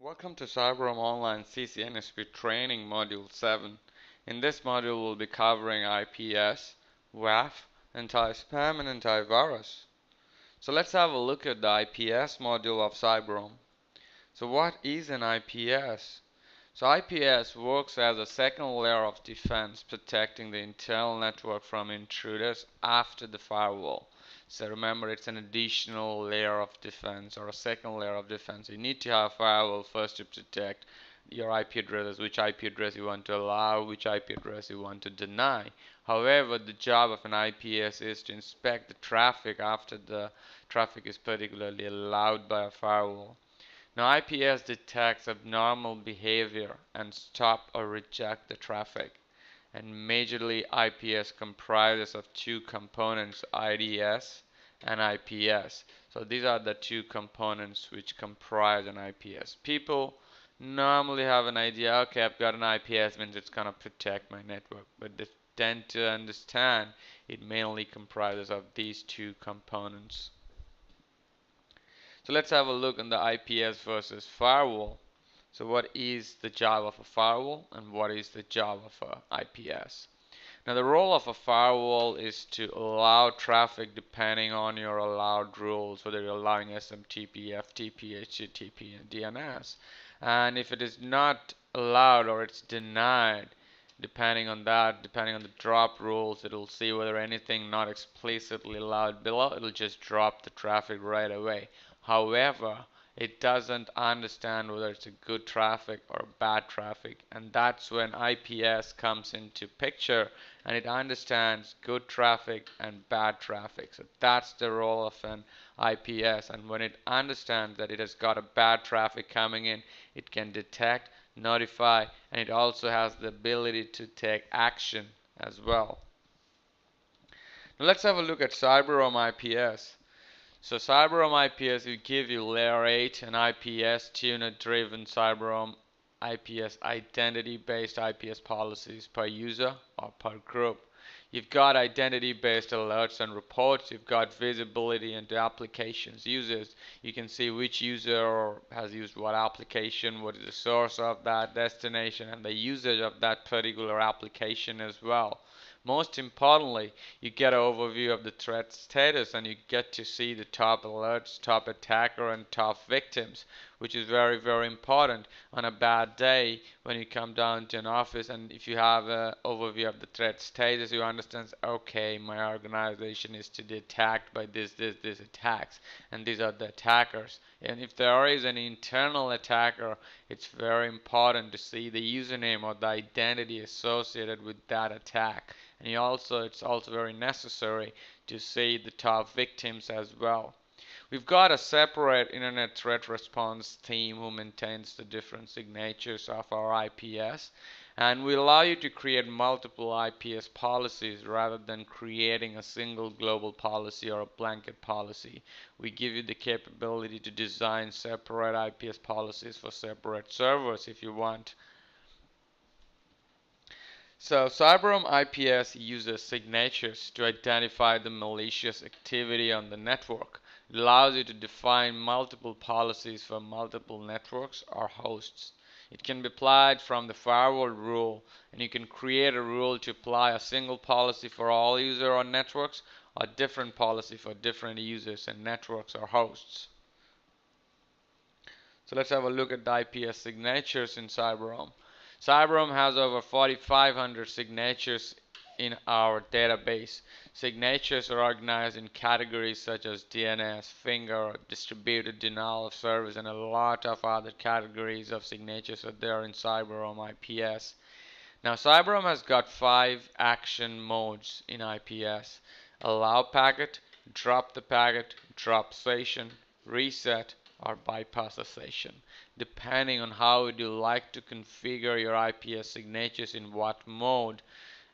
Welcome to Cyberoam Online CCNSP Training Module 7. In this module, we'll be covering IPS, WAF, anti-spam, and antivirus. So let's have a look at the IPS module of Cyberoam. So what is an IPS? So IPS works as a second layer of defense, protecting the internal network from intruders after the firewall. So remember, it's an additional layer of defense or a second layer of defense. You need to have a firewall first to protect your IP addresses, which IP address you want to allow, which IP address you want to deny. However, the job of an IPS is to inspect the traffic after the traffic is particularly allowed by a firewall. Now IPS detects abnormal behavior and stop or reject the traffic. And majorly IPS comprises of two components, IDS and IPS. So these are the two components which comprise an IPS. People normally have an idea, okay, I've got an IPS, means it's going to protect my network. But they tend to understand it mainly comprises of these two components. So let's have a look on the IPS versus firewall. So what is the job of a firewall and what is the job of a IPS? Now the role of a firewall is to allow traffic depending on your allowed rules, whether you're allowing SMTP, FTP, HTTP, and DNS. And if it is not allowed or it's denied, depending on the drop rules, it'll see whether anything not explicitly allowed below, it'll just drop the traffic right away. However, it doesn't understand whether it's a good traffic or bad traffic, and that's when IPS comes into picture and it understands good traffic and bad traffic. So that's the role of an IPS, and when it understands that it has got a bad traffic coming in, it can detect, notify, and it also has the ability to take action as well. Now let's have a look at Cyberoam IPS. So Cyberoam IPS will give you layer 8 and IPS Tuner driven Cyberoam IPS identity-based IPS policies per user or per group. You've got identity-based alerts and reports. You've got visibility into applications, users. You can see which user has used what application, what is the source of that destination, and the usage of that particular application as well. Most importantly, you get an overview of the threat status and you get to see the top alerts, top attacker, and top victims, which is very, very important on a bad day when you come down to an office, and if you have an overview of the threat status, you understand, okay, my organization is to be attacked by this attacks, and these are the attackers. And if there is an internal attacker, it's very important to see the username or the identity associated with that attack. And it's also very necessary to see the top victims as well. We've got a separate internet threat response team who maintains the different signatures of our IPS, and we allow you to create multiple IPS policies rather than creating a single global policy or a blanket policy. We give you the capability to design separate IPS policies for separate servers if you want. So Cyberoam IPS uses signatures to identify the malicious activity on the network. It allows you to define multiple policies for multiple networks or hosts. It can be applied from the firewall rule, and you can create a rule to apply a single policy for all users or networks, or a different policy for different users and networks or hosts. So let's have a look at the IPS signatures in Cyberoam. Cyberoam has over 4,500 signatures in our database. Signatures are organized in categories such as DNS, finger, distributed denial of service, and a lot of other categories of signatures are there in Cyberoam IPS. Now Cyberoam has got 5 action modes in IPS: allow packet, drop the packet, drop session, reset, or bypass a session. Depending on how you like to configure your IPS signatures in what mode,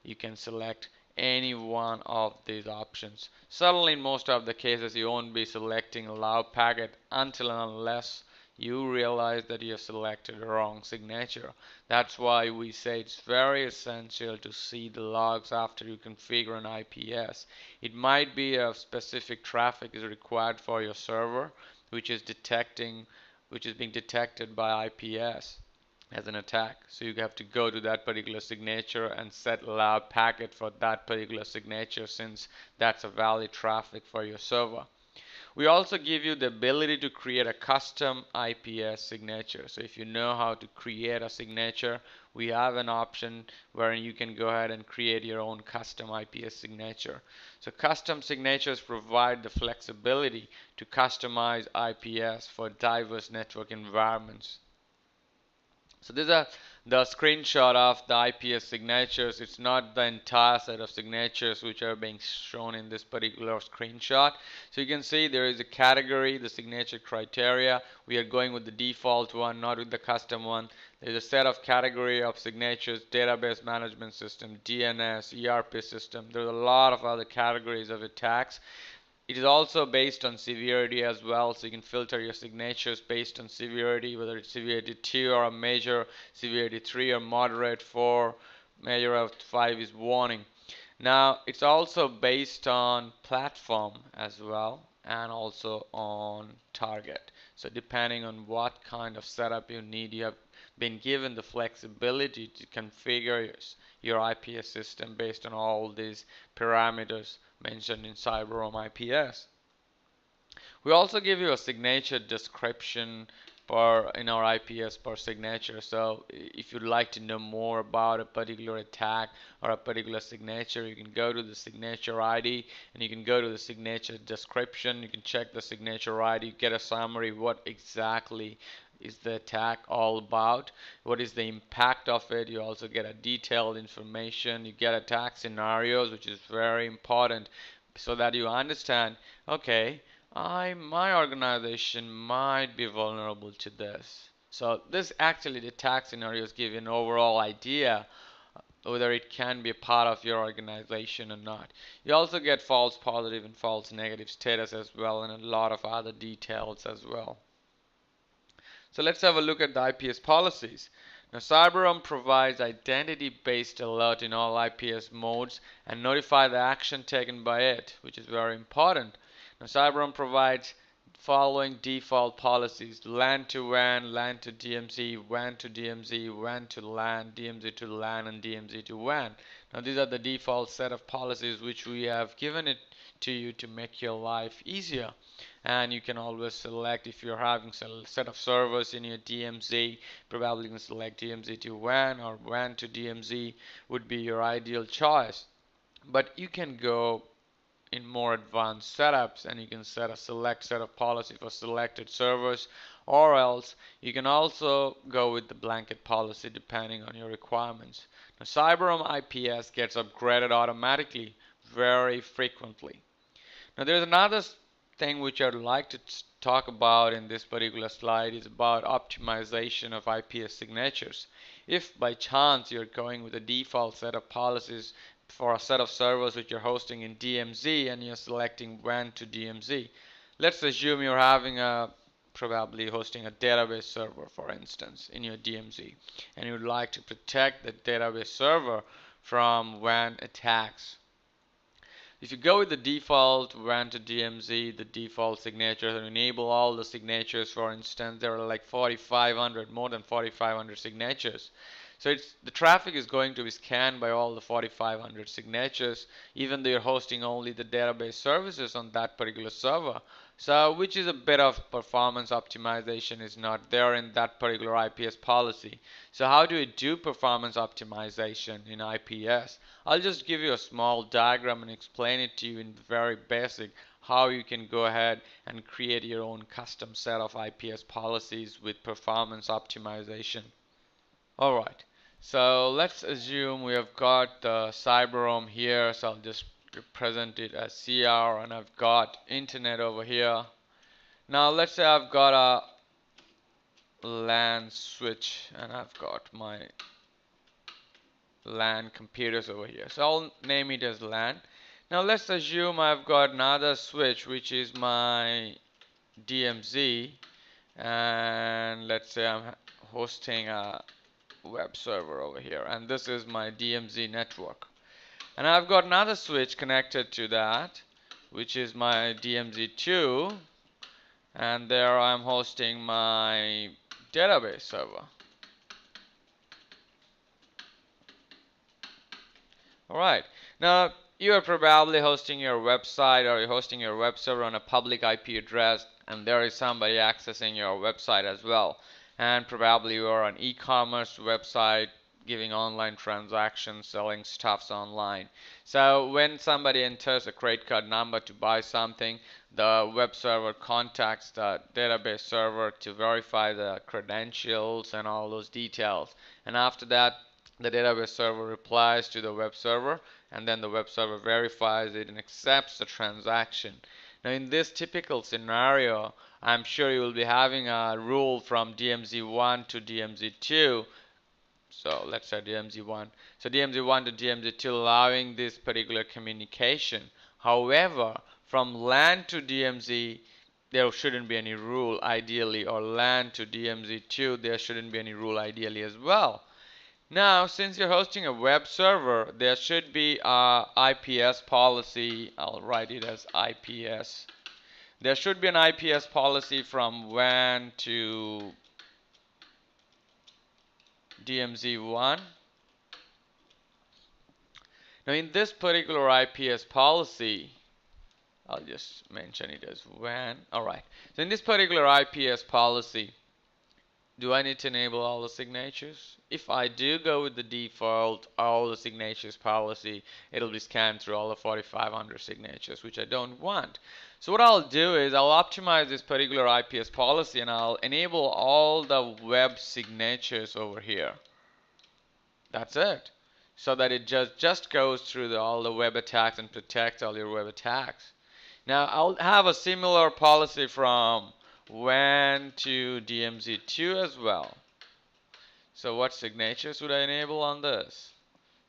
you can select any one of these options. Certainly in most of the cases you won't be selecting allow packet until and unless you realize that you have selected the wrong signature. That's why we say it's very essential to see the logs after you configure an IPS. It might be a specific traffic is required for your server, which is detecting which is being detected by IPS as an attack. So you have to go to that particular signature and set allow packet for that particular signature, since that's a valid traffic for your server. We also give you the ability to create a custom IPS signature. So if you know how to create a signature, we have an option where you can go ahead and create your own custom IPS signature. So custom signatures provide the flexibility to customize IPS for diverse network environments. So these are the screenshot of the IPS signatures. It's not the entire set of signatures which are being shown in this particular screenshot. So you can see there is a category, the signature criteria. We are going with the default one, not with the custom one. There's a set of category of signatures, database management system, DNS, ERP system. There's a lot of other categories of attacks. It is also based on severity as well, so you can filter your signatures based on severity, whether it's severity 2 or a major, severity 3 or moderate, 4, major of 5 is warning. Now, it's also based on platform as well, and also on target. So depending on what kind of setup you need, you have been given the flexibility to configure your IPS system based on all these parameters mentioned in Cyberoam IPS. We also give you a signature description in our IPS per signature. So if you'd like to know more about a particular attack or a particular signature, you can go to the signature ID and you can go to the signature description. You can check the signature ID, get a summary what exactly is the attack all about, what is the impact of it. You also get a detailed information. You get attack scenarios, which is very important, so that you understand, okay, my organization might be vulnerable to this. So this actually, the attack scenarios give you an overall idea whether it can be a part of your organization or not. You also get false positive and false negative status as well, and a lot of other details as well. So let's have a look at the IPS policies. Now, Cyberoam provides identity-based alert in all IPS modes and notify the action taken by it, which is very important. Now, Cyberoam provides following default policies: LAN to WAN, LAN to DMZ, WAN to DMZ, WAN to LAN, DMZ to LAN, and DMZ to WAN. Now, these are the default set of policies which we have given it to you to make your life easier. And you can always select, if you're having a set of servers in your DMZ, probably you can select DMZ to WAN or WAN to DMZ would be your ideal choice. But you can go in more advanced setups and you can set a select set of policy for selected servers, or else you can also go with the blanket policy depending on your requirements. Now, Cyberoam IPS gets upgraded automatically very frequently. Now, there's another thing which I'd like to talk about in this particular slide is about optimization of IPS signatures. If by chance you're going with a default set of policies for a set of servers which you're hosting in DMZ and you're selecting WAN to DMZ, let's assume you're having probably hosting a database server, for instance, in your DMZ, and you'd like to protect the database server from WAN attacks. If you go with the default WAN to DMZ, the default signatures, and enable all the signatures, for instance, there are like 4,500, more than 4,500 signatures. So the traffic is going to be scanned by all the 4,500 signatures, even though you're hosting only the database services on that particular server. So which is a bit of performance optimization is not there in that particular IPS policy. So how do we do performance optimization in IPS? I'll just give you a small diagram and explain it to you in very basic how you can go ahead and create your own custom set of IPS policies with performance optimization. Alright, so let's assume we have got the Cyberoam here, so I'll just represent it as CR, and I've got internet over here. Now let's say I've got a LAN switch and I've got my LAN computers over here, so I'll name it as LAN. Now let's assume I've got another switch which is my DMZ, and let's say I'm hosting a web server over here, and this is my DMZ network. And I've got another switch connected to that, which is my DMZ2, and there I'm hosting my database server. Alright, now you are probably hosting your website or you're hosting your web server on a public IP address, and there is somebody accessing your website as well. And probably you are an e-commerce website giving online transactions, selling stuffs online. So when somebody enters a credit card number to buy something, the web server contacts the database server to verify the credentials and all those details. And after that, the database server replies to the web server, and then the web server verifies it and accepts the transaction. Now, in this typical scenario, I'm sure you will be having a rule from DMZ1 to DMZ2. So let's say DMZ1. So DMZ1 to DMZ2 allowing this particular communication. However, from LAN to DMZ, there shouldn't be any rule ideally, or LAN to DMZ2, there shouldn't be any rule ideally as well. Now, since you're hosting a web server, there should be a IPS policy. I'll write it as IPS. There should be an IPS policy from WAN to DMZ1. Now, in this particular IPS policy, I'll just mention it as WAN. Alright, so in this particular IPS policy, do I need to enable all the signatures? If I do go with the default all the signatures policy, it'll be scanned through all the 4500 signatures, which I don't want. So what I'll do is I'll optimize this particular IPS policy and I'll enable all the web signatures over here. That's it. So that it just goes through all the web attacks and protects all your web attacks. Now I'll have a similar policy from WAN to DMZ2 as well. So what signatures would I enable on this?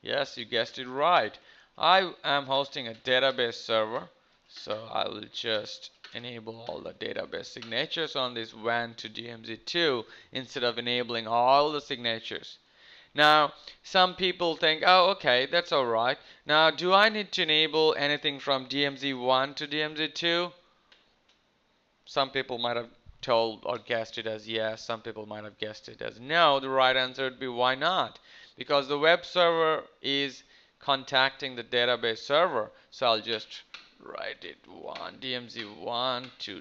Yes, you guessed it right. I am hosting a database server, so I will just enable all the database signatures on this WAN to DMZ2 instead of enabling all the signatures. Now, some people think, oh, okay, that's all right. Now, do I need to enable anything from DMZ1 to DMZ2? Some people might have told or guessed it as yes, some people might have guessed it as no. The right answer would be why not? Because the web server is contacting the database server. So I'll just write it DMZ1 to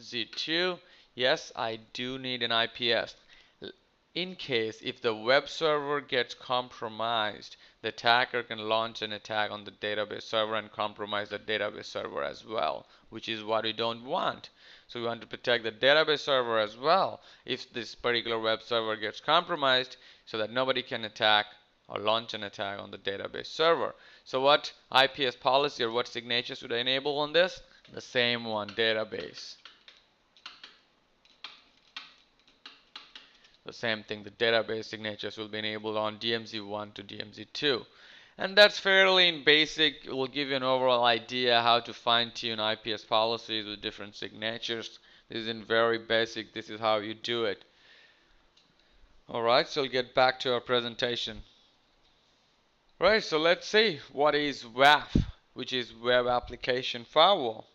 DMZ2. Yes, I do need an IPS. In case if the web server gets compromised, the attacker can launch an attack on the database server and compromise the database server as well, which is what we don't want. So we want to protect the database server as well if this particular web server gets compromised, so that nobody can attack or launch an attack on the database server. So what IPS policy or what signatures should I enable on this? The same one, database. The same thing, the database signatures will be enabled on DMZ1 to DMZ2. And that's fairly in basic. It will give you an overall idea how to fine-tune IPS policies with different signatures. This is in very basic. This is how you do it. Alright, so we'll get back to our presentation. Right, so let's see what is WAF, which is Web Application Firewall.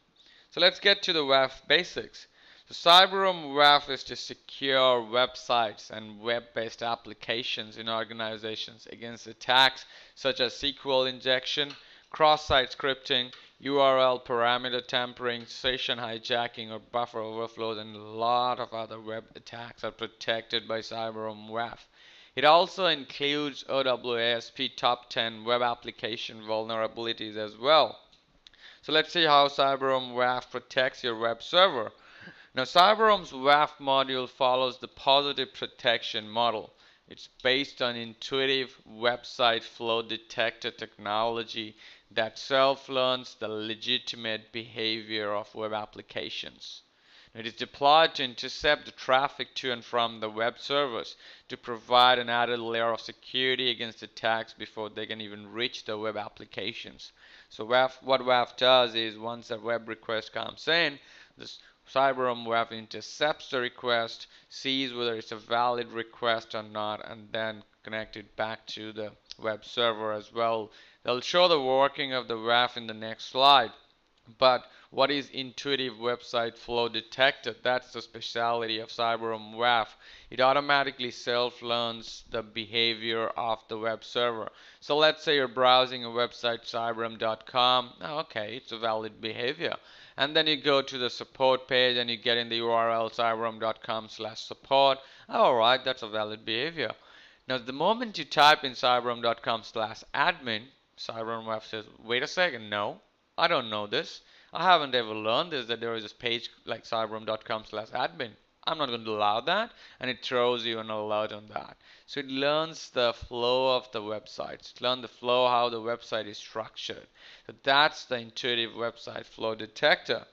So let's get to the WAF basics. So Cyberoam WAF is to secure websites and web-based applications in organizations against attacks such as SQL injection, cross-site scripting, URL parameter tampering, session hijacking or buffer overflows, and a lot of other web attacks are protected by Cyberoam WAF. It also includes OWASP top 10 web application vulnerabilities as well. So let's see how Cyberoam WAF protects your web server. Now, Cyberoam's WAF module follows the positive protection model. It's based on intuitive website flow detector technology that self-learns the legitimate behavior of web applications. It is deployed to intercept the traffic to and from the web servers to provide an added layer of security against attacks before they can even reach the web applications. So what WAF does is once a web request comes in, this Cyberoam WAF intercepts the request, sees whether it's a valid request or not, and then connect it back to the web server as well. They'll show the working of the WAF in the next slide. But What is intuitive website flow detector? That's the specialty of Cyberoam WAF. It automatically self-learns the behavior of the web server. So let's say you're browsing a website, cyberoam.com. Okay, it's a valid behavior. And then you go to the support page and you get in the URL cyberoam.com/support. Alright, that's a valid behavior. Now, the moment you type in cyberoam.com/admin, Cyberoam WAF says, wait a second, no, I don't know this. I haven't ever learned this, that there is a page like cyberoam.com/admin. I'm not going to allow that, and it throws you an alert on that. So it learns the flow of the website. It learns the flow, how the website is structured. So that's the intuitive website flow detector.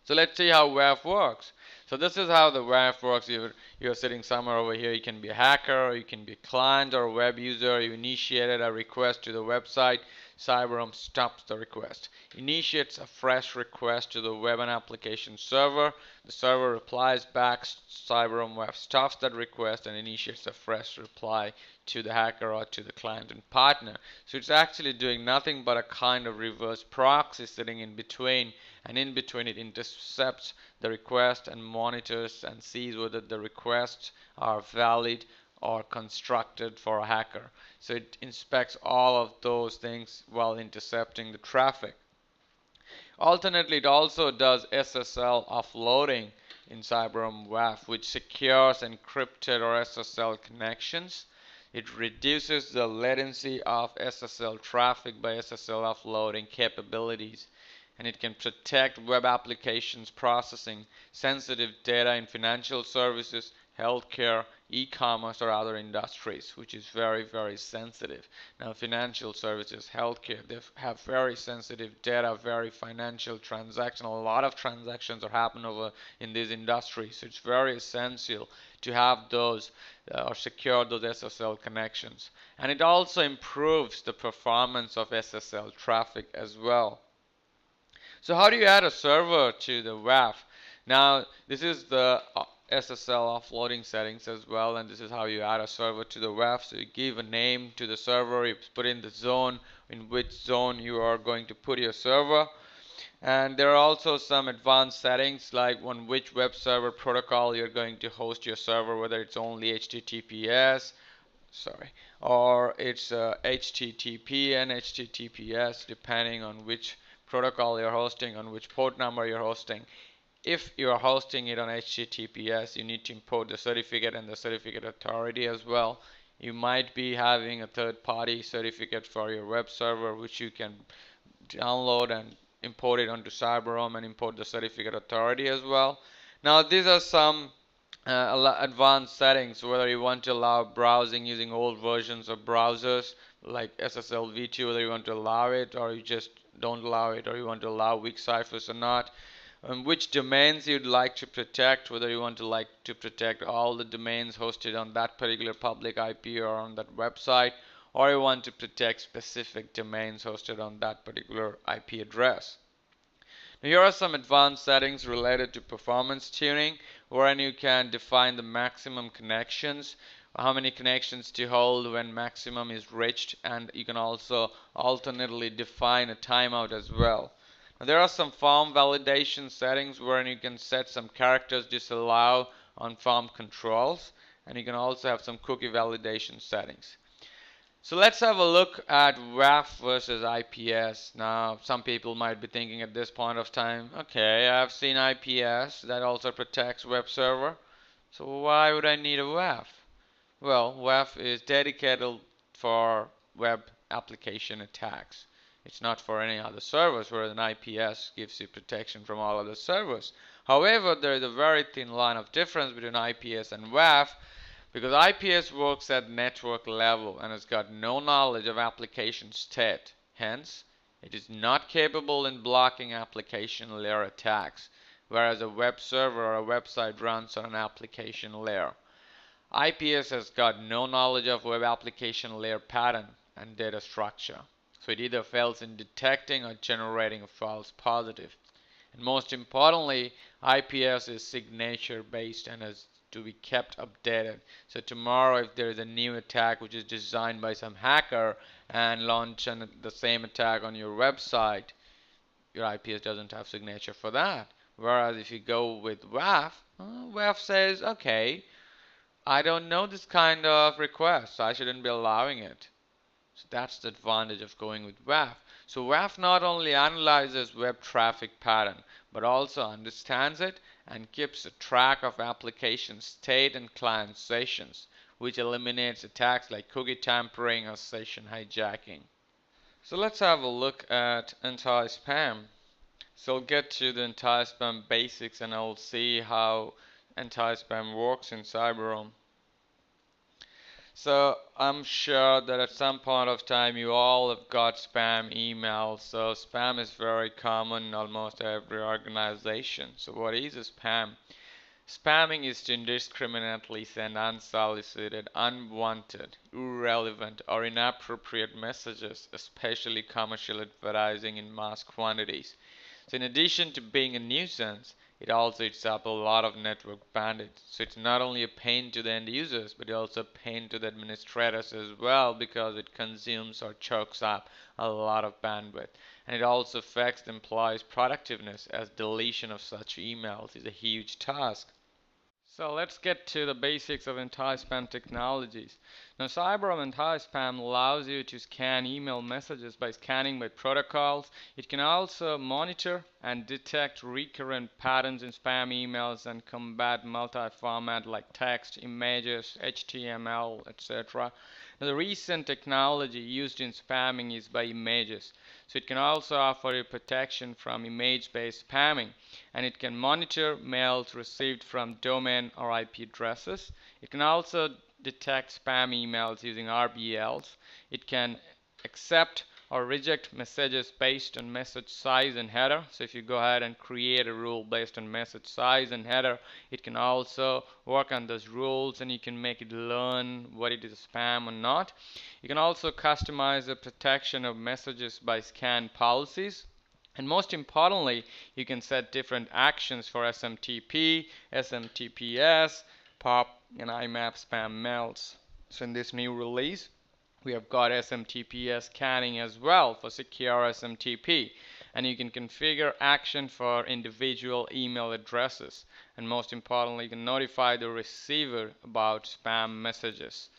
So let's see how WAF works. So this is how the WAF works. You're sitting somewhere over here. You can be a hacker, or you can be a client or a web user. You initiated a request to the website. Cyberoam stops the request. Initiates a fresh request to the web and application server. The server replies back. Cyberoam WAF stops that request and initiates a fresh reply to the hacker or to the client and partner. So it's actually doing nothing but a kind of reverse proxy sitting in between, and in between it intercepts the request and monitors and sees whether the requests are valid or constructed for a hacker. So it inspects all of those things while intercepting the traffic. Alternately, it also does SSL offloading in Cyberoam WAF, which secures encrypted or SSL connections. It reduces the latency of SSL traffic by SSL offloading capabilities, and it can protect web applications processing sensitive data in financial services, healthcare, e-commerce, or other industries, which is very, very sensitive. Now, financial services, healthcare, they have very sensitive data, very financial transaction. A lot of transactions are happening over in these industries, so it's very essential to have those or secure those SSL connections. And it also improves the performance of SSL traffic as well. So how do you add a server to the WAF? Now, this is the SSL offloading settings as well, and this is how you add a server to the WAF. So you give a name to the server, you put in the zone, in which zone you are going to put your server. And there are also some advanced settings like on which web server protocol you're going to host your server, whether it's only HTTPS, or it's HTTP and HTTPS, depending on which protocol you're hosting, on which port number you're hosting. If you're hosting it on HTTPS, you need to import the certificate and the certificate authority as well. You might be having a third-party certificate for your web server, which you can download and import it onto Cyberoam and import the certificate authority as well. Now, these are some advanced settings, whether you want to allow browsing using old versions of browsers like SSL v2, whether you want to allow it or you just don't allow it, or you want to allow weak ciphers or not. Which domains you'd like to protect, whether you want to protect all the domains hosted on that particular public IP or on that website, or you want to protect specific domains hosted on that particular IP address. Now, here are some advanced settings related to performance tuning, wherein you can define the maximum connections, how many connections to hold when maximum is reached, and you can also alternately define a timeout as well. Now, there are some form validation settings wherein you can set some characters disallow on form controls, and you can also have some cookie validation settings. So let's have a look at WAF versus IPS. Now, some people might be thinking at this point of time, okay, I've seen IPS, that also protects web server, so why would I need a WAF? Well, WAF is dedicated for web application attacks. It's not for any other servers, whereas an IPS gives you protection from all other servers. However, there is a very thin line of difference between IPS and WAF, because IPS works at network level and has got no knowledge of application state. Hence, it is not capable in blocking application layer attacks, whereas a web server or a website runs on an application layer. IPS has got no knowledge of web application layer pattern and data structure. So it either fails in detecting or generating a false positive. And most importantly, IPS is signature based and has to be kept updated. So tomorrow, if there is a new attack which is designed by some hacker and launch the same attack on your website, your IPS doesn't have signature for that. Whereas if you go with WAF, WAF says, okay, I don't know this kind of request, so I shouldn't be allowing it. So that's the advantage of going with WAF. So WAF not only analyzes web traffic pattern, but also understands it and keeps a track of application state and client sessions, which eliminates attacks like cookie tampering or session hijacking. So let's have a look at anti-spam. So I'll get to the anti-spam basics and I'll see how anti-spam works in Cyberoam. So I'm sure that at some point of time you all have got spam emails. So spam is very common in almost every organization. So what is a spam? Spamming is to indiscriminately send unsolicited, unwanted, irrelevant, or inappropriate messages, especially commercial advertising in mass quantities. So in addition to being a nuisance, it also eats up a lot of network bandwidth. So it's not only a pain to the end users, but also a pain to the administrators as well because it consumes or chokes up a lot of bandwidth. And it also affects the employee's productiveness as deletion of such emails is a huge task. So let's get to the basics of anti-spam technologies. Now Cyberoam Anti-Spam allows you to scan email messages by scanning by protocols. It can also monitor and detect recurrent patterns in spam emails and combat multi-format like text, images, HTML, etc. Now, the recent technology used in spamming is by images. So it can also offer you protection from image-based spamming, and it can monitor mails received from domain or IP addresses. It can also detect spam emails using RBLs. It can accept or reject messages based on message size and header. So if you go ahead and create a rule based on message size and header, it can also work on those rules and you can make it learn what it is spam or not. You can also customize the protection of messages by scan policies. And most importantly, you can set different actions for SMTP, SMTPS, POP, and IMAP spam mails. So in this new release, we have got SMTPS scanning as well for secure SMTP. And you can configure action for individual email addresses. And most importantly, you can notify the receiver about spam messages.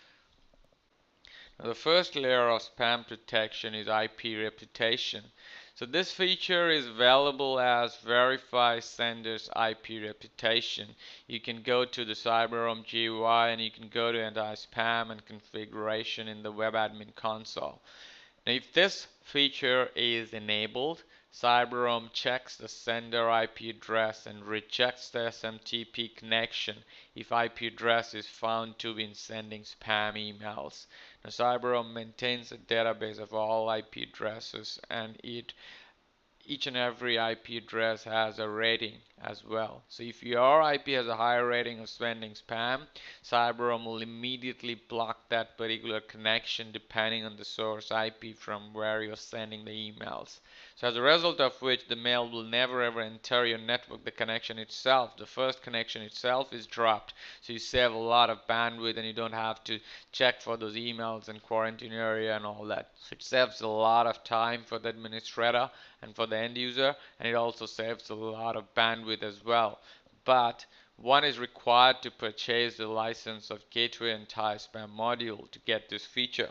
Now, the first layer of spam protection is IP reputation. So this feature is available as verify sender's IP reputation. You can go to the Cyberoam GUI and you can go to anti-spam and configuration in the web admin console. Now if this feature is enabled, Cyberoam checks the sender IP address and rejects the SMTP connection if IP address is found to be sending spam emails. Now Cyberoam maintains a database of all IP addresses and each and every IP address has a rating as well. So if your IP has a higher rating of sending spam, Cyberoam will immediately block that particular connection depending on the source IP from where you're sending the emails. So as a result of which the mail will never ever enter your network. The connection itself, the first connection itself is dropped. So you save a lot of bandwidth and you don't have to check for those emails in quarantine area and all that. So it saves a lot of time for the administrator and for the end user, and it also saves a lot of bandwidth as well. But one is required to purchase the license of Gateway Anti-Spam module to get this feature.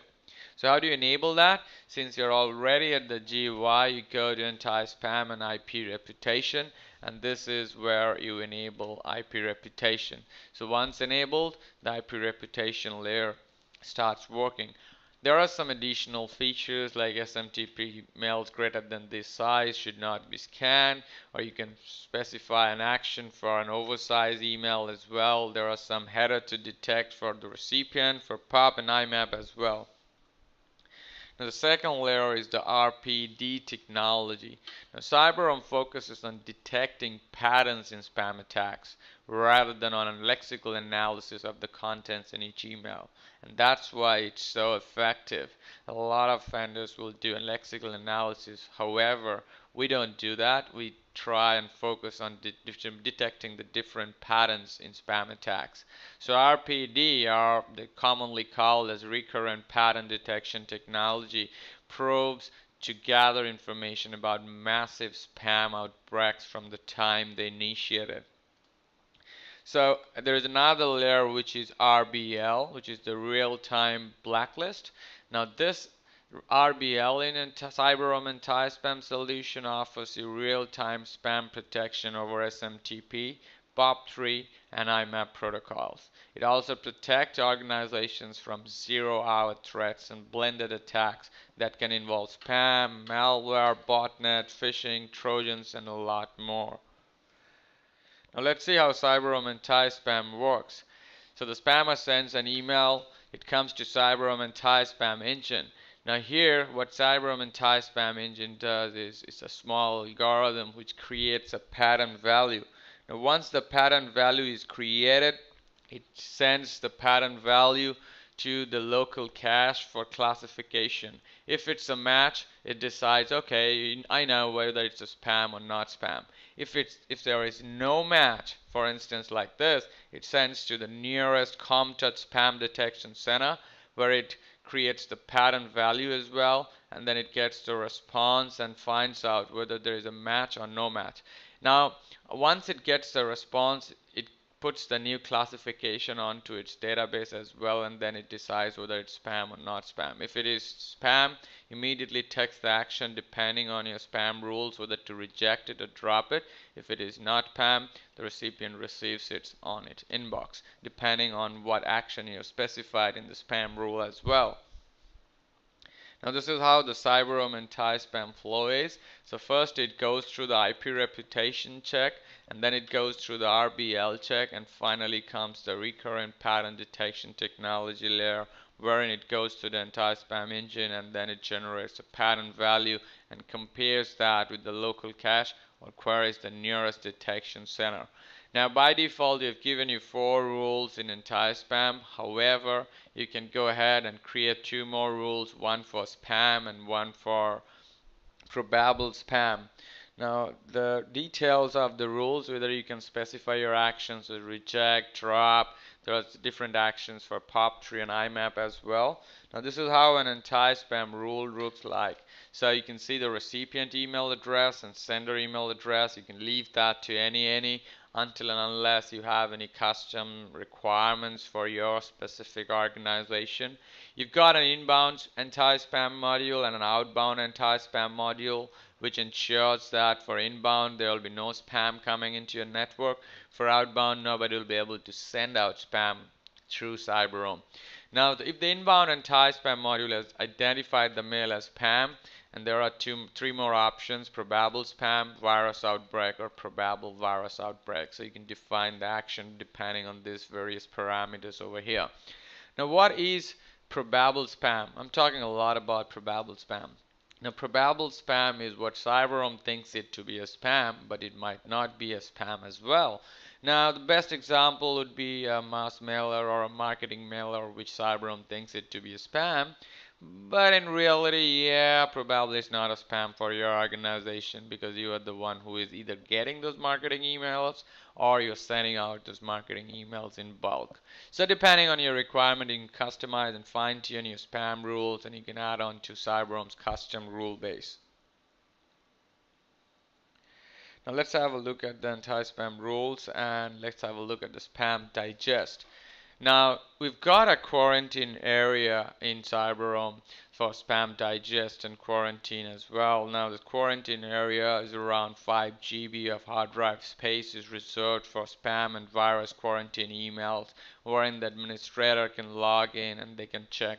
So how do you enable that? Since you're already at the GUI, you go to anti-spam and IP reputation, and this is where you enable IP reputation. So once enabled, the IP reputation layer starts working. There are some additional features like SMTP mails greater than this size should not be scanned, or you can specify an action for an oversized email as well. There are some header to detect for the recipient, for POP and IMAP as well. Now the second layer is the RPD technology. Now Cyberoam focuses on detecting patterns in spam attacks rather than on a lexical analysis of the contents in each email. And that's why it's so effective. A lot of vendors will do a lexical analysis. However, we don't do that. We try and focus on detecting the different patterns in spam attacks. So RPD, commonly called as Recurrent Pattern Detection technology, probes to gather information about massive spam outbreaks from the time they initiated. So there is another layer which is RBL, which is the real-time blacklist. Now this RBL in Cyberoam Anti-Spam solution offers you real-time spam protection over SMTP, POP3, and IMAP protocols. It also protects organizations from zero-hour threats and blended attacks that can involve spam, malware, botnet, phishing, trojans, and a lot more. Now let's see how Cyberoam Anti-Spam works. So the spammer sends an email, it comes to Cyberoam Anti-Spam engine. Now here, what Cyberoam Anti-Spam engine does is it's a small algorithm which creates a pattern value. Now once the pattern value is created, it sends the pattern value to the local cache for classification. If it's a match, it decides, okay, I know whether it's a spam or not spam. If there is no match, for instance like this, it sends to the nearest ComTouch spam detection center where it creates the pattern value as well, and then it gets the response and finds out whether there is a match or no match. Now once it gets the response, it puts the new classification onto its database as well, and then it decides whether it's spam or not spam. If it is spam, immediately takes the action depending on your spam rules whether to reject it or drop it. If it is not spam, the recipient receives it on its inbox, depending on what action you specified in the spam rule as well. Now this is how the Cyberoam Anti-Spam flow is. So first it goes through the IP reputation check, and then it goes through the RBL check, and finally comes the Recurrent Pattern Detection technology layer, wherein it goes to the anti-spam engine, and then it generates a pattern value and compares that with the local cache or queries the nearest detection center. Now by default they've given you 4 rules in anti-spam. However, you can go ahead and create 2 more rules, one for spam and one for probable spam. Now the details of the rules, whether you can specify your actions as reject, drop, there's different actions for POP3 and IMAP as well. Now this is how an anti-spam rule looks like. So you can see the recipient email address and sender email address. You can leave that to any until and unless you have any custom requirements for your specific organization. You've got an inbound anti-spam module and an outbound anti-spam module, which ensures that for inbound there will be no spam coming into your network. For outbound, nobody will be able to send out spam through Cyberoam. Now if the inbound anti-spam module has identified the mail as spam, and there are 3 more options: probable spam, virus outbreak, or probable virus outbreak. So you can define the action depending on these various parameters over here. Now what is probable spam? I'm talking a lot about probable spam. Now probable spam is what Cyberoam thinks it to be a spam, but it might not be a spam as well. Now the best example would be a mass mailer or a marketing mailer which Cyberoam thinks it to be a spam. But in reality, yeah, probably it's not a spam for your organization, because you are the one who is either getting those marketing emails or you're sending out those marketing emails in bulk. So depending on your requirement, you can customize and fine tune your spam rules, and you can add on to Cyberoam's custom rule base. Now let's have a look at the anti-spam rules, and let's have a look at the spam digest. Now we've got a quarantine area in Cyberoam for spam digest and quarantine as well. Now the quarantine area is around 5 GB of hard drive space is reserved for spam and virus quarantine emails, wherein the administrator can log in and they can check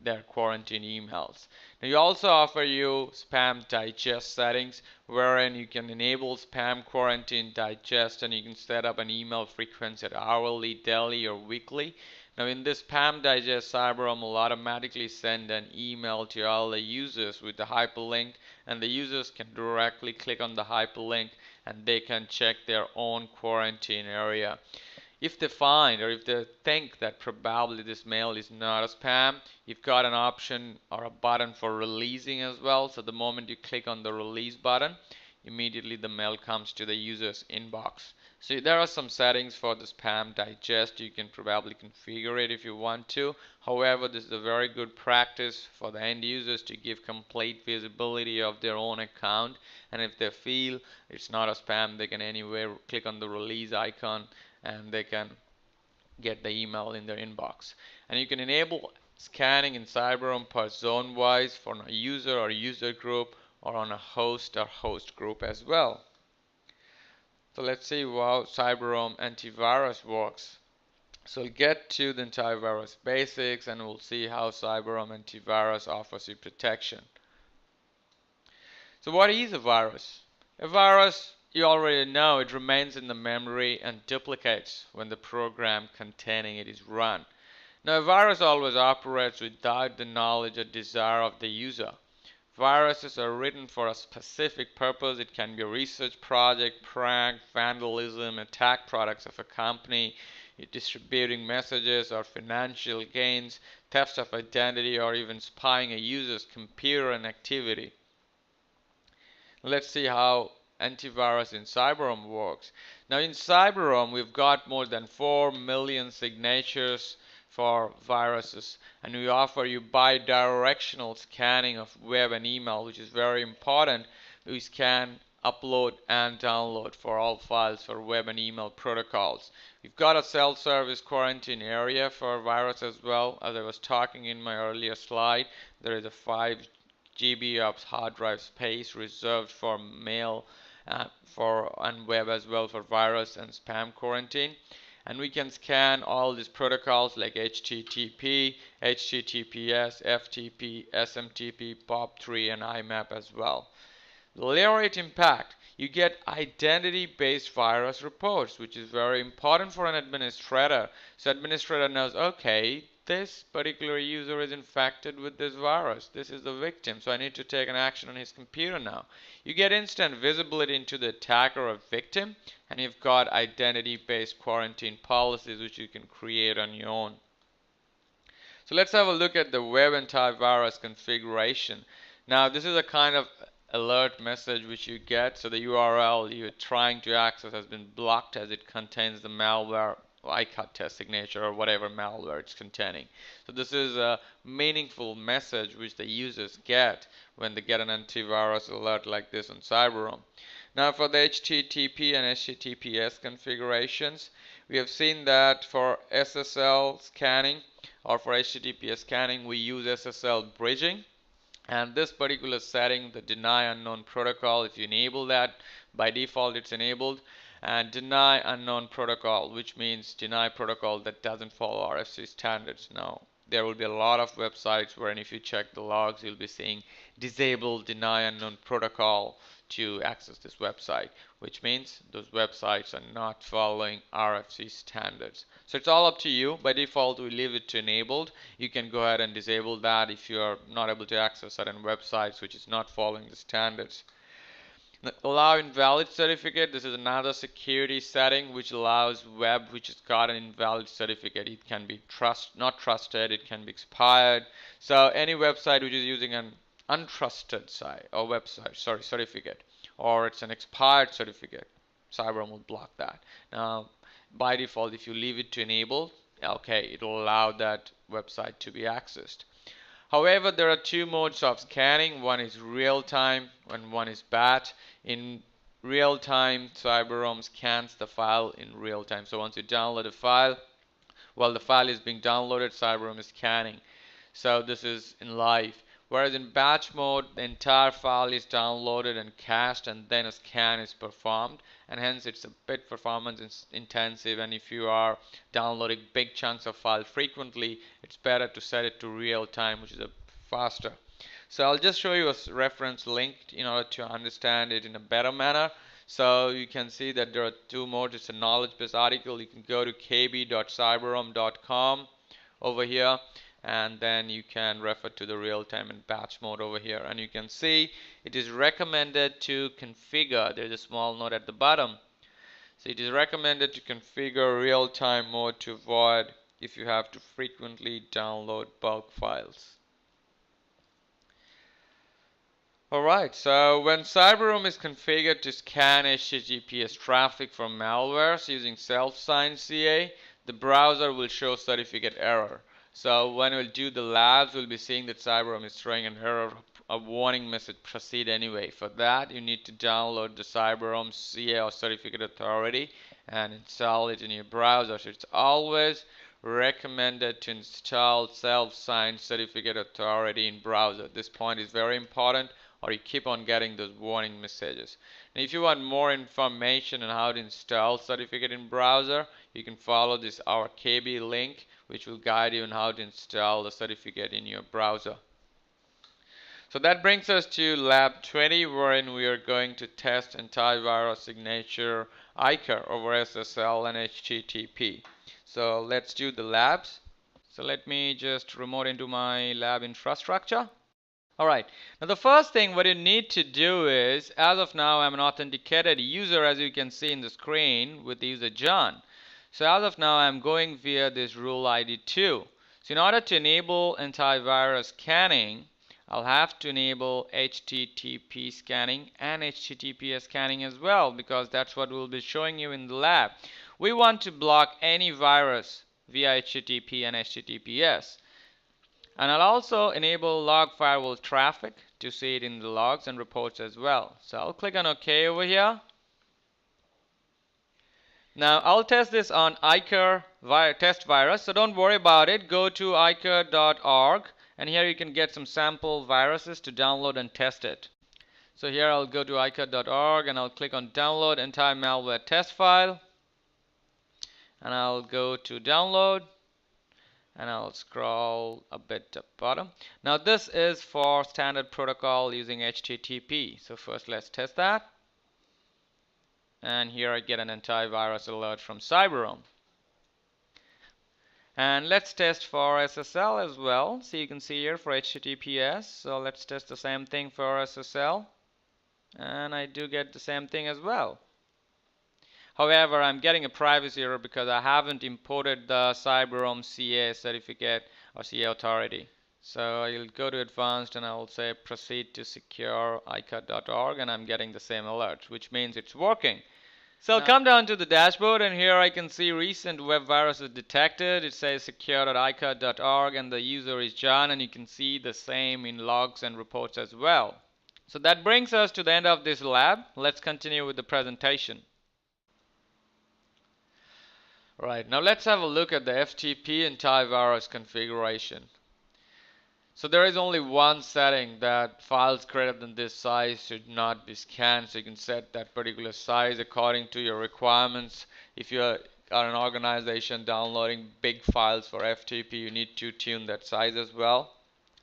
their quarantine emails. Now you also offer you spam digest settings, wherein you can enable spam quarantine digest, and you can set up an email frequency at hourly, daily, or weekly. Now in this spam digest, Cyberoam will automatically send an email to all the users with the hyperlink, and the users can directly click on the hyperlink and they can check their own quarantine area. If they find, or if they think that probably this mail is not a spam, you've got an option or a button for releasing as well. So the moment you click on the release button, immediately the mail comes to the user's inbox. So there are some settings for the spam digest. You can probably configure it if you want to. However, this is a very good practice for the end users to give complete visibility of their own account. And if they feel it's not a spam, they can anywhere click on the release icon and they can get the email in their inbox. And you can enable scanning in Cyberoam per zone wise for a user or user group, or on a host or host group as well. So let's see how Cyberoam antivirus works. So we'll get to the antivirus basics and we'll see how Cyberoam antivirus offers you protection. So what is a virus? A virus, you already know, it remains in the memory and duplicates when the program containing it is run. Now a virus always operates without the knowledge or desire of the user. Viruses are written for a specific purpose. It can be a research project, prank, vandalism, attack products of a company, distributing messages or financial gains, theft of identity, or even spying a user's computer and activity. Let's see how antivirus in Cyberoam works. Now in Cyberoam, we've got more than 4 million signatures for viruses, and we offer you bi-directional scanning of web and email, which is very important. We scan, upload and download for all files for web and email protocols. We've got a self-service quarantine area for virus as well. As I was talking in my earlier slide, there is a 5 GB of hard drive space reserved for mail and web as well for virus and spam quarantine. And we can scan all these protocols like HTTP, HTTPS, FTP, SMTP, POP3 and IMAP as well. The layer 8 impact. You get identity-based virus reports, which is very important for an administrator. So administrator knows, okay, this particular user is infected with this virus. This is the victim, so I need to take an action on his computer now. You get instant visibility into the attacker or victim, and you've got identity-based quarantine policies which you can create on your own. So let's have a look at the web antivirus configuration. Now this is a kind of alert message which you get. So the URL you're trying to access has been blocked as it contains the malware ICAT test signature or whatever malware it's containing. So this is a meaningful message which the users get when they get an antivirus alert like this on Cyberoam. Now for the HTTP and HTTPS configurations, we have seen that for SSL scanning or for HTTPS scanning we use SSL bridging. And this particular setting, the deny unknown protocol, if you enable that, by default it's enabled. And deny unknown protocol, which means deny protocol that doesn't follow RFC standards. Now there will be a lot of websites wherein if you check the logs you'll be seeing disable deny unknown protocol to access this website, which means those websites are not following RFC standards. So it's all up to you. By default we leave it to enabled. You can go ahead and disable that if you are not able to access certain websites which is not following the standards. Allow invalid certificate. This is another security setting which allows web which has got an invalid certificate. It can be not trusted, it can be expired. So any website which is using an untrusted site or website, certificate, or it's an expired certificate, Cyberoam will block that. Now by default if you leave it to enable, okay, it will allow that website to be accessed. However, there are two modes of scanning. One is real-time and one is batch. In real-time, Cyberoam scans the file in real-time. So once you download a file, while the file is being downloaded, Cyberoam is scanning. So this is in live. Whereas in batch mode, the entire file is downloaded and cached and then a scan is performed, and hence it's a bit performance intensive, and if you are downloading big chunks of file frequently, it's better to set it to real time, which is a faster. So I'll just show you a reference link in order to understand it in a better manner. So you can see that there are two modes. It's a knowledge based article. You can go to kb.cyberoam.com over here, and then you can refer to the real-time and batch mode over here, and you can see it is recommended to configure. There's a small note at the bottom. So it is recommended to configure real-time mode to avoid if you have to frequently download bulk files. Alright, so when Cyberoam is configured to scan HTTPS traffic from malwares using self-signed CA, the browser will show certificate error. So when we'll do the labs, we'll be seeing that Cyberoam is throwing an error, a warning message, proceed anyway. For that, you need to download the Cyberoam CA or Certificate Authority and install it in your browser. So it's always recommended to install self-signed Certificate Authority in browser. This point is very important, or you keep on getting those warning messages. Now, if you want more information on how to install certificate in browser, you can follow this our KB link, which will guide you on how to install the certificate in your browser. So that brings us to lab 20, wherein we are going to test antivirus signature ICAR over SSL and HTTP. So let's do the labs. So let me just remote into my lab infrastructure. Alright, now the first thing what you need to do is, as of now I'm an authenticated user, as you can see in the screen with the user John. So as of now I'm going via this rule ID 2. So in order to enable antivirus scanning, I'll have to enable HTTP scanning and HTTPS scanning as well, because that's what we'll be showing you in the lab. We want to block any virus via HTTP and HTTPS. And I'll also enable log firewall traffic to see it in the logs and reports as well. So I'll click on OK over here. Now I'll test this on ICAR test virus, so don't worry about it. Go to icar.org and here you can get some sample viruses to download and test it. So here I'll go to icar.org and I'll click on download anti-malware test file. And I'll go to download. And I'll scroll a bit to bottom. Now this is for standard protocol using HTTP. So first let's test that. And here I get an antivirus alert from Cyberoam. And let's test for SSL as well. So you can see here for HTTPS. So let's test the same thing for SSL. And I do get the same thing as well. However, I'm getting a privacy error because I haven't imported the Cyberoam CA certificate or CA authority. So I'll go to advanced and I'll say proceed to secure icar.org and I'm getting the same alert, which means it's working. So I'll come down to the dashboard and here I can see recent web viruses detected. It says secure.icar.org and the user is John, and you can see the same in logs and reports as well. So that brings us to the end of this lab. Let's continue with the presentation. Right, now let's have a look at the FTP antivirus configuration. So there is only one setting that files greater than this size should not be scanned. So you can set that particular size according to your requirements. If you are an organization downloading big files for FTP, you need to tune that size as well.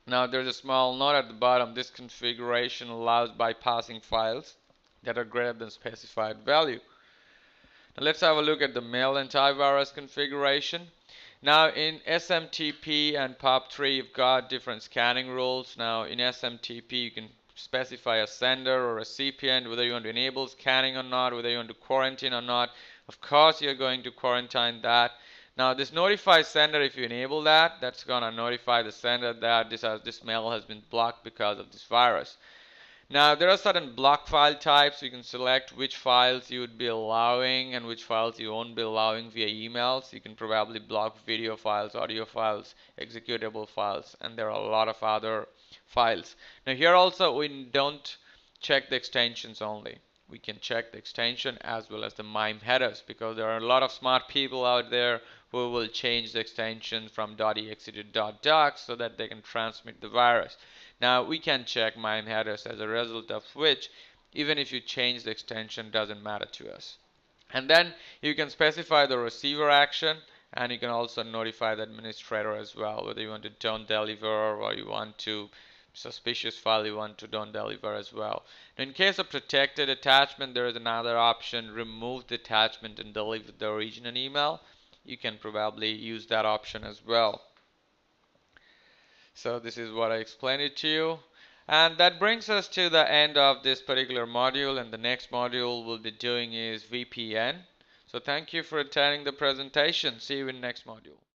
Now there's a small note at the bottom. This configuration allows bypassing files that are greater than specified value. Now let's have a look at the mail antivirus configuration. Now in SMTP and POP3 you've got different scanning rules. Now in SMTP you can specify a sender or a recipient, whether you want to enable scanning or not, whether you want to quarantine or not. Of course you're going to quarantine that. Now this notify sender, if you enable that, that's gonna notify the sender that this mail has been blocked because of this virus. Now there are certain block file types. You can select which files you would be allowing and which files you won't be allowing via emails. You can probably block video files, audio files, executable files, and there are a lot of other files. Now here also we don't check the extensions only. We can check the extension as well as the MIME headers, because there are a lot of smart people out there who will change the extension from .exe to .doc so that they can transmit the virus. Now we can check MIME headers, as a result of which even if you change the extension, doesn't matter to us. And then you can specify the receiver action, and you can also notify the administrator as well, whether you want to don't deliver or you want to suspicious file you want to don't deliver as well. Now, in case of protected attachment, there is another option, remove the attachment and deliver the original email. You can probably use that option as well. So this is what I explained it to you. And that brings us to the end of this particular module, and the next module we'll be doing is VPN. So thank you for attending the presentation. See you in the next module.